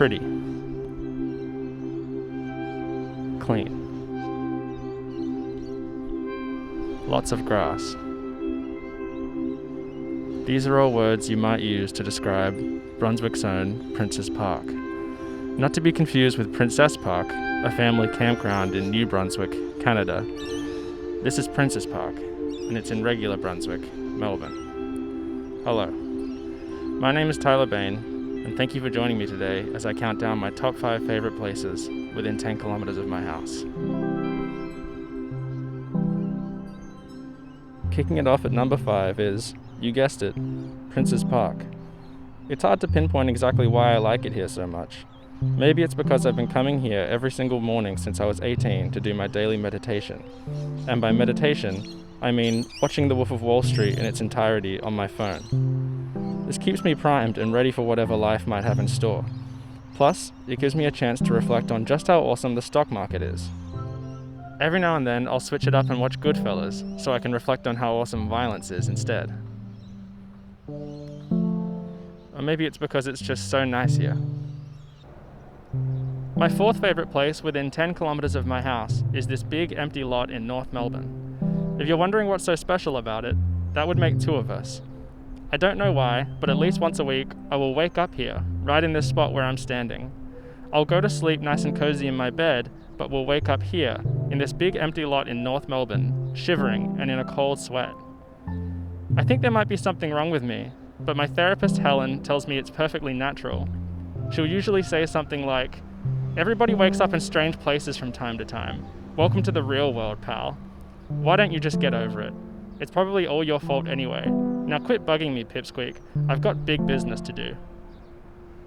Pretty. Clean. Lots of grass. These are all words you might use to describe Brunswick's own Prince's Park. Not to be confused with Princess Park, a family campground in New Brunswick, Canada. This is Prince's Park, and it's in regular Brunswick, Melbourne. Hello. My name is Tyler Bain, and thank you for joining me today as I count down my top 5 favorite places within 10 kilometers of my house. Kicking it off at number 5 is, you guessed it, Prince's Park. It's hard to pinpoint exactly why I like it here so much. Maybe it's because I've been coming here every single morning since I was 18 to do my daily meditation. And by meditation, I mean watching The Wolf of Wall Street in its entirety on my phone. This keeps me primed and ready for whatever life might have in store. Plus, it gives me a chance to reflect on just how awesome the stock market is. Every now and then, I'll switch it up and watch Goodfellas, so I can reflect on how awesome violence is instead. Or maybe it's because it's just so nice here. My 4th favourite place within 10 kilometres of my house is this big empty lot in North Melbourne. If you're wondering what's so special about it, that would make 2 of us. I don't know why, but at least once a week, I will wake up here, right in this spot where I'm standing. I'll go to sleep nice and cozy in my bed, but will wake up here, in this big empty lot in North Melbourne, shivering and in a cold sweat. I think there might be something wrong with me, but my therapist Helen tells me it's perfectly natural. She'll usually say something like, "Everybody wakes up in strange places from time to time. Welcome to the real world, pal. Why don't you just get over it? It's probably all your fault anyway. Now quit bugging me, Pipsqueak. I've got big business to do."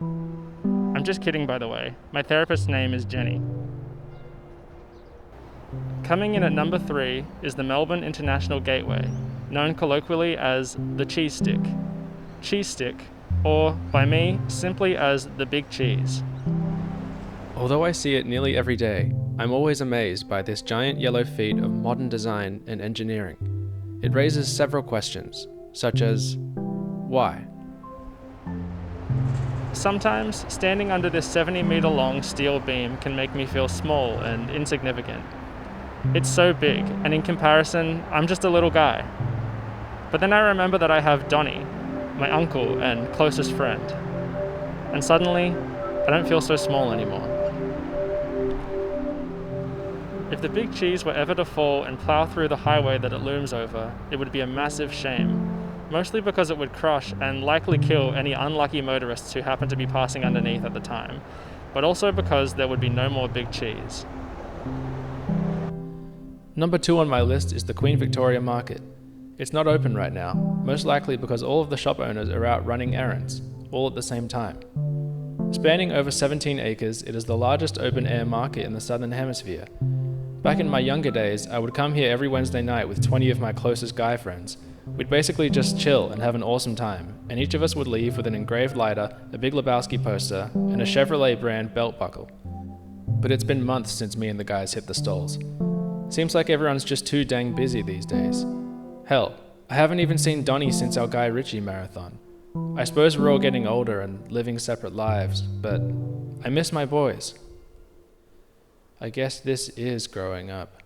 I'm just kidding, by the way. My therapist's name is Jenny. Coming in at number 3 is the Melbourne International Gateway, known colloquially as the Cheese Stick. Cheese Stick, or, by me, simply as the Big Cheese. Although I see it nearly every day, I'm always amazed by this giant yellow feat of modern design and engineering. It raises several questions, such as, why? Sometimes, standing under this 70-meter-long steel beam can make me feel small and insignificant. It's so big, and in comparison, I'm just a little guy. But then I remember that I have Donnie, my uncle and closest friend. And suddenly, I don't feel so small anymore. If the Big Cheese were ever to fall and plow through the highway that it looms over, it would be a massive shame. Mostly because it would crush and likely kill any unlucky motorists who happen to be passing underneath at the time, but also because there would be no more Big Cheese. Number 2 on my list is the Queen Victoria Market. It's not open right now, most likely because all of the shop owners are out running errands, all at the same time. Spanning over 17 acres, it is the largest open-air market in the Southern Hemisphere. Back in my younger days, I would come here every Wednesday night with 20 of my closest guy friends. We'd basically just chill and have an awesome time, and each of us would leave with an engraved lighter, a Big Lebowski poster, and a Chevrolet brand belt buckle. But it's been months since me and the guys hit the stalls. Seems like everyone's just too dang busy these days. Hell, I haven't even seen Donnie since our Guy Ritchie marathon. I suppose we're all getting older and living separate lives, but I miss my boys. I guess this is growing up.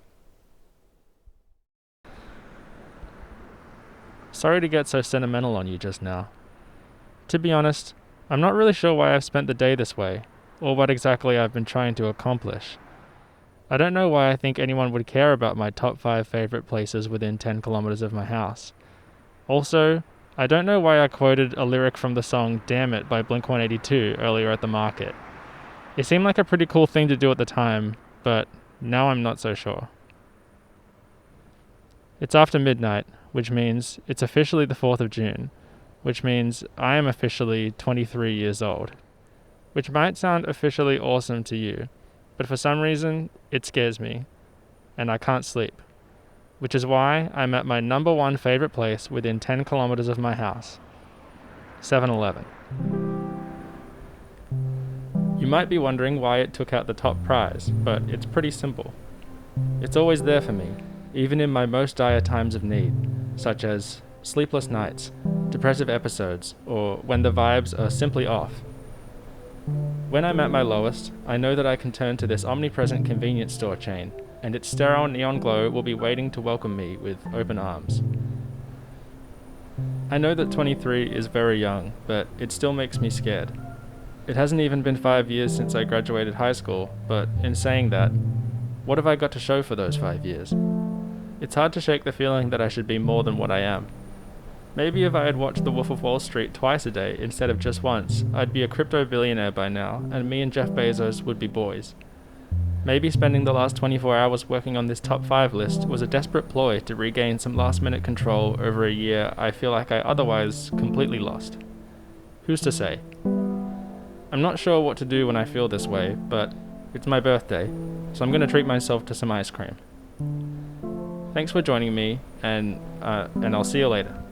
Sorry to get so sentimental on you just now. To be honest, I'm not really sure why I've spent the day this way, or what exactly I've been trying to accomplish. I don't know why I think anyone would care about my top 5 favorite places within 10 kilometers of my house. Also, I don't know why I quoted a lyric from the song Damn It by Blink-182 earlier at the market. It seemed like a pretty cool thing to do at the time, but now I'm not so sure. It's after midnight, which means it's officially the 4th of June, which means I am officially 23 years old, which might sound officially awesome to you, but for some reason, it scares me, and I can't sleep, which is why I'm at my number 1 favorite place within 10 kilometers of my house, 7-Eleven. You might be wondering why it took out the top prize, but it's pretty simple. It's always there for me, even in my most dire times of need, such as sleepless nights, depressive episodes, or when the vibes are simply off. When I'm at my lowest, I know that I can turn to this omnipresent convenience store chain, and its sterile neon glow will be waiting to welcome me with open arms. I know that 23 is very young, but it still makes me scared. It hasn't even been 5 years since I graduated high school, but in saying that, what have I got to show for those 5 years? It's hard to shake the feeling that I should be more than what I am. Maybe if I had watched The Wolf of Wall Street twice a day instead of just once, I'd be a crypto billionaire by now, and me and Jeff Bezos would be boys. Maybe spending the last 24 hours working on this top 5 list was a desperate ploy to regain some last-minute control over a year I feel like I otherwise completely lost. Who's to say? I'm not sure what to do when I feel this way, but it's my birthday, so I'm going to treat myself to some ice cream. Thanks for joining me, and I'll see you later.